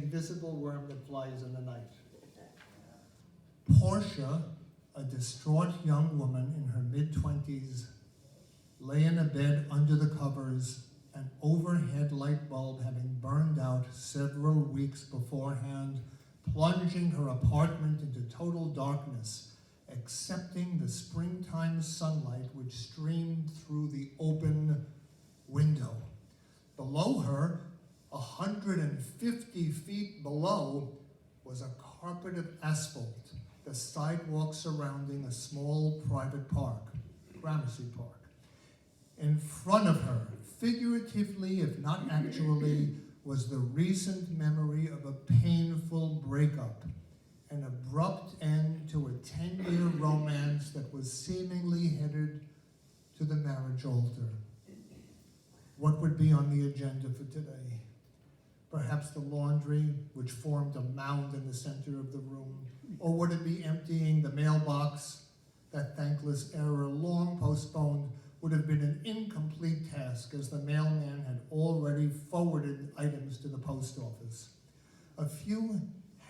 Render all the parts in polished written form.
invisible worm that flies in the night. Portia, a distraught young woman in her mid-20s, lay in a bed under the covers, an overhead light bulb having burned out several weeks beforehand, plunging her apartment into total darkness, excepting the springtime sunlight which streamed through the open window. Below her, 150 feet below, was a carpet of asphalt, the sidewalk surrounding a small private park, Gramercy Park. In front of her, figuratively if not actually, was the recent memory of a painful breakup, an abrupt end to a 10-year romance that was seemingly headed to the marriage altar. What would be on the agenda for today? Perhaps the laundry, which formed a mound in the center of the room, or would it be emptying the mailbox? That thankless error, long postponed, would have been an incomplete task, as the mailman had already forwarded items to the post office. A few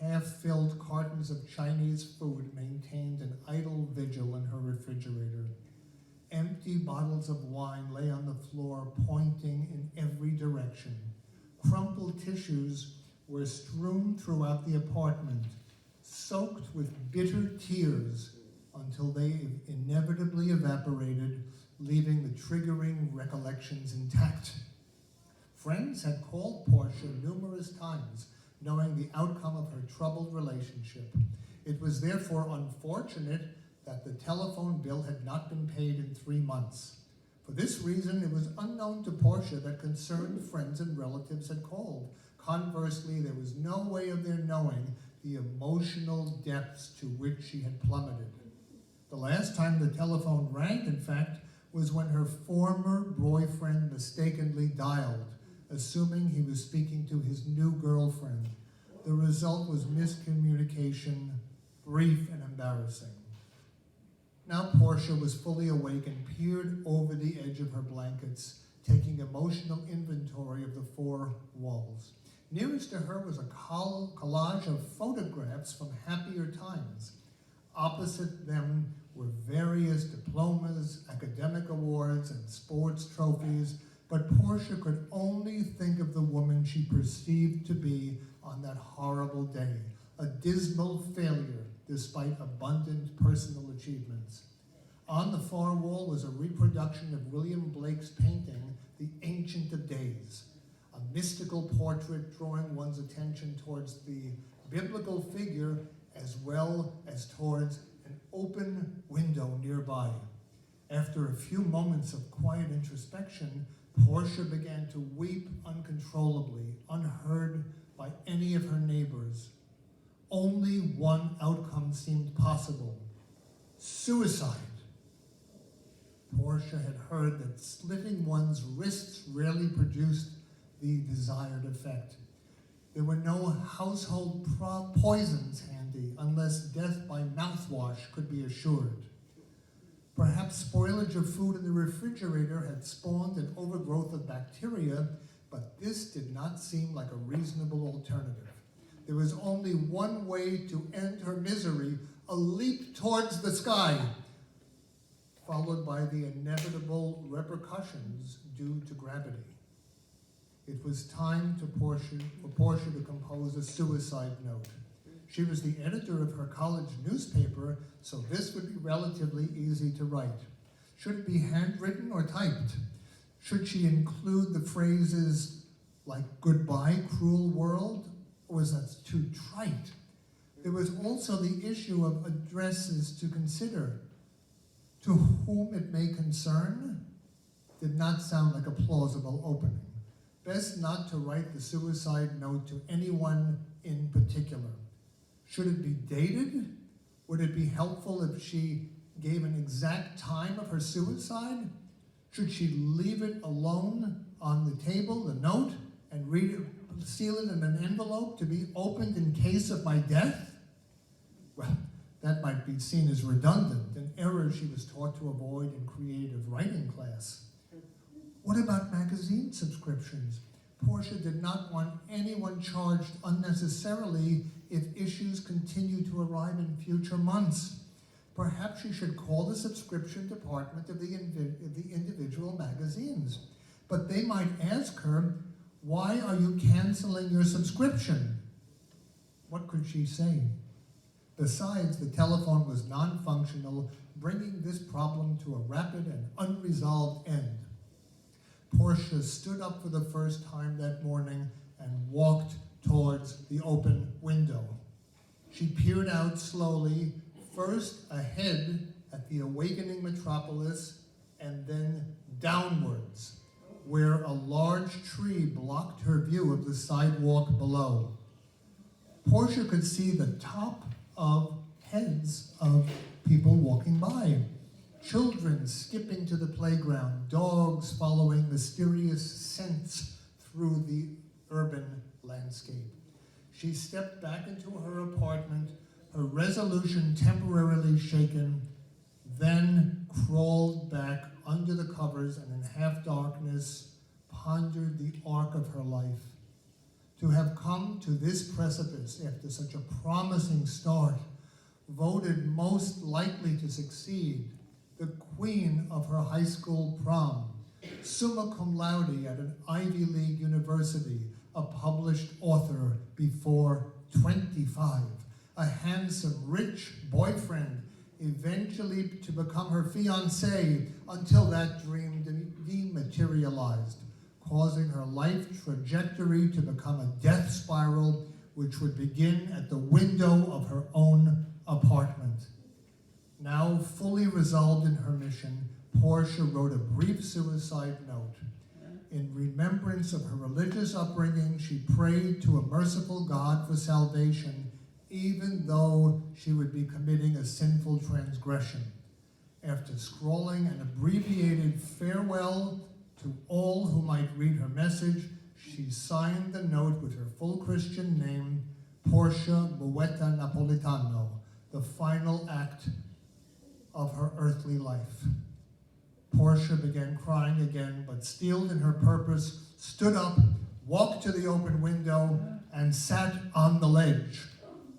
half-filled cartons of Chinese food maintained an idle vigil in her refrigerator. Empty bottles of wine lay on the floor, pointing in every direction. Crumpled tissues were strewn throughout the apartment, soaked with bitter tears until they inevitably evaporated, leaving the triggering recollections intact. Friends had called Portia numerous times, knowing the outcome of her troubled relationship. It was therefore unfortunate that the telephone bill had not been paid in 3 months. For this reason, it was unknown to Portia that concerned friends and relatives had called. Conversely, there was no way of their knowing the emotional depths to which she had plummeted. The last time the telephone rang, in fact, was when her former boyfriend mistakenly dialed, assuming he was speaking to his new girlfriend. The result was miscommunication, brief and embarrassing. Now Portia was fully awake and peered over the edge of her blankets, taking emotional inventory of the 4 walls. Nearest to her was a collage of photographs from happier times. Opposite them were various diplomas, academic awards, and sports trophies, but Portia could only think of the woman she perceived to be on that horrible day, a dismal failure despite abundant personal achievements. On the far wall was a reproduction of William Blake's painting, The Ancient of Days, a mystical portrait drawing one's attention towards the biblical figure as well as towards an open window nearby. After a few moments of quiet introspection, Portia began to weep uncontrollably, unheard by any of her neighbors. Only one outcome seemed possible: suicide. Portia had heard that slitting one's wrists rarely produced the desired effect. There were no household poisons handy unless death by mouthwash could be assured. Perhaps spoilage of food in the refrigerator had spawned an overgrowth of bacteria, but this did not seem like a reasonable alternative. There was only one way to end her misery: a leap towards the sky, followed by the inevitable repercussions due to gravity. It was time for Portia to compose a suicide note. She was the editor of her college newspaper, so this would be relatively easy to write. Should it be handwritten or typed? Should she include the phrases like "goodbye, cruel world," or was that too trite? There was also the issue of addresses to consider. To whom it may concern did not sound like a plausible opening. Best not to write the suicide note to anyone in particular. Should it be dated? Would it be helpful if she gave an exact time of her suicide? Should she leave it alone on the table, the note, and seal it in an envelope to be opened in case of my death? Well, that might be seen as redundant, an error she was taught to avoid in creative writing class. What about magazine subscriptions? Portia did not want anyone charged unnecessarily if issues continued to arrive in future months. Perhaps she should call the subscription department of the individual magazines. But they might ask her, "Why are you canceling your subscription?" What could she say? Besides, the telephone was non-functional, bringing this problem to a rapid and unresolved end. Portia stood up for the first time that morning and walked towards the open window. She peered out slowly, first ahead at the awakening metropolis, and then downwards, where a large tree blocked her view of the sidewalk below. Portia could see the top of heads of people walking by. Children skipping to the playground, dogs following mysterious scents through the urban landscape. She stepped back into her apartment, her resolution temporarily shaken, then crawled back under the covers and in half-darkness pondered the arc of her life. To have come to this precipice after such a promising start, voted most likely to succeed, the queen of her high school prom, summa cum laude at an Ivy League university, a published author before 25, a handsome, rich boyfriend, eventually to become her fiancé until that dream dematerialized, causing her life trajectory to become a death spiral which would begin at the window of her own apartment. Now fully resolved in her mission, Portia wrote a brief suicide note. In remembrance of her religious upbringing, she prayed to a merciful God for salvation, even though she would be committing a sinful transgression. After scrawling an abbreviated farewell to all who might read her message, she signed the note with her full Christian name, Portia Muetta Napolitano, the final act of her earthly life. Portia began crying again, but steeled in her purpose, stood up, walked to the open window, and sat on the ledge,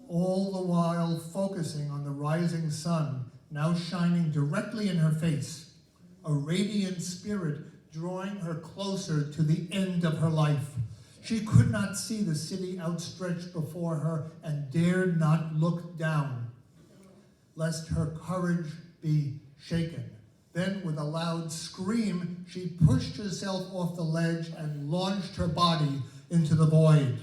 all the while focusing on the rising sun, now shining directly in her face, a radiant spirit drawing her closer to the end of her life. She could not see the city outstretched before her and dared not look down, lest her courage be shaken. Then, with a loud scream, she pushed herself off the ledge and launched her body into the void.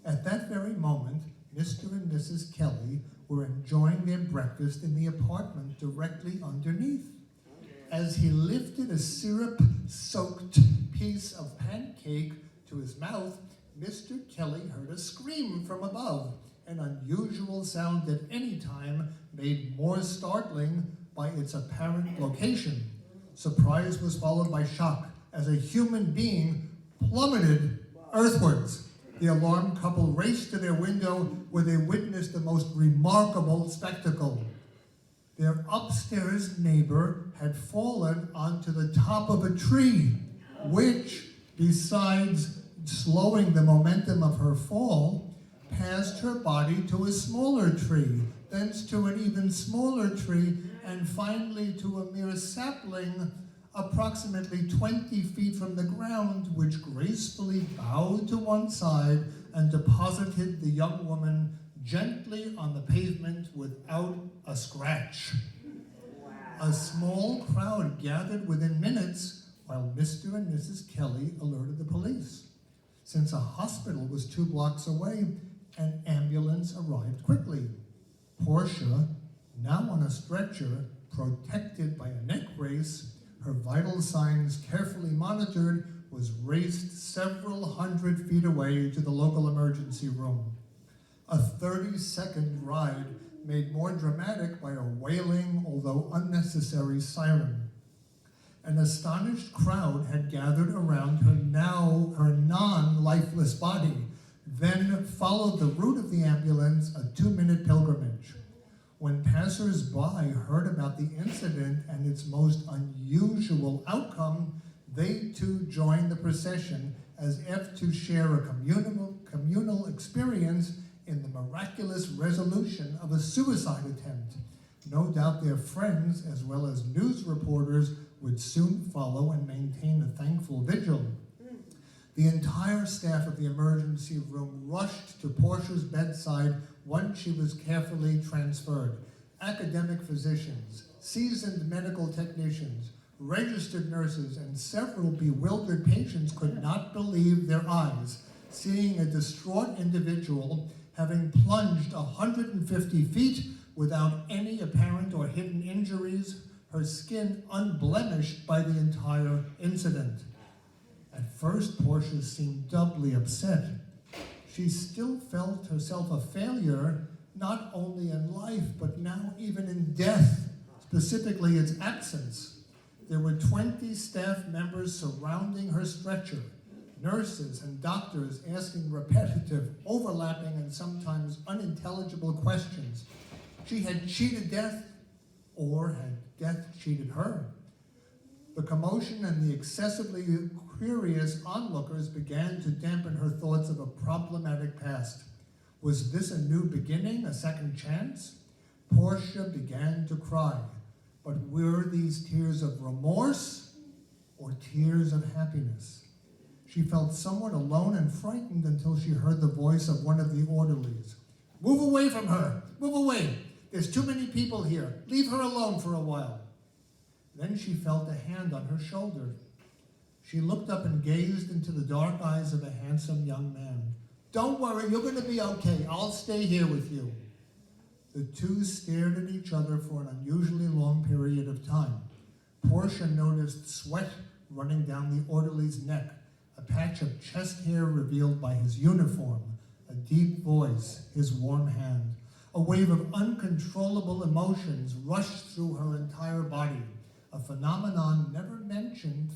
At that very moment, Mr. and Mrs. Kelly were enjoying their breakfast in the apartment directly underneath. As he lifted a syrup-soaked piece of pancake to his mouth, Mr. Kelly heard a scream from above, an unusual sound at any time made more startling by its apparent location. Surprise was followed by shock as a human being plummeted earthwards. The alarmed couple raced to their window where they witnessed the most remarkable spectacle. Their upstairs neighbor had fallen onto the top of a tree, which, besides slowing the momentum of her fall, passed her body to a smaller tree, thence to an even smaller tree, and finally to a mere sapling approximately 20 feet from the ground, which gracefully bowed to one side and deposited the young woman gently on the pavement without a scratch. Wow. A small crowd gathered within minutes while Mr. and Mrs. Kelly alerted the police. Since a hospital was 2 blocks away, an ambulance arrived quickly. Portia, now on a stretcher, protected by a neck brace, her vital signs carefully monitored, was raced several hundred feet away to the local emergency room. A 30-second ride made more dramatic by a wailing, although unnecessary, siren. An astonished crowd had gathered around her non-lifeless body, then followed the route of the ambulance, a 2-minute pilgrimage. When passers-by heard about the incident and its most unusual outcome, They too joined the procession as if to share a communal experience in the miraculous resolution of a suicide attempt. No doubt their friends, as well as news reporters, would soon follow and maintain a thankful vigil. The entire staff of the emergency room rushed to Portia's bedside once she was carefully transferred. Academic physicians, seasoned medical technicians, registered nurses, and several bewildered patients could not believe their eyes, seeing a distraught individual having plunged 150 feet without any apparent or hidden injuries, her skin unblemished by the entire incident. At first, Portia seemed doubly upset. She still felt herself a failure, not only in life, but now even in death, specifically its absence. There were 20 staff members surrounding her stretcher, nurses and doctors asking repetitive, overlapping, and sometimes unintelligible questions. She had cheated death, or had death cheated her? The commotion and the excessively curious onlookers began to dampen her thoughts of a problematic past. Was this a new beginning, a second chance? Portia began to cry, but were these tears of remorse or tears of happiness? She felt somewhat alone and frightened until she heard the voice of one of the orderlies. "Move away from her! Move away! There's too many people here. Leave her alone for a while." Then she felt a hand on her shoulder. She looked up and gazed into the dark eyes of a handsome young man. "Don't worry, you're going to be okay. I'll stay here with you." The two stared at each other for an unusually long period of time. Portia noticed sweat running down the orderly's neck, a patch of chest hair revealed by his uniform, a deep voice, his warm hand. A wave of uncontrollable emotions rushed through her entire body, a phenomenon never mentioned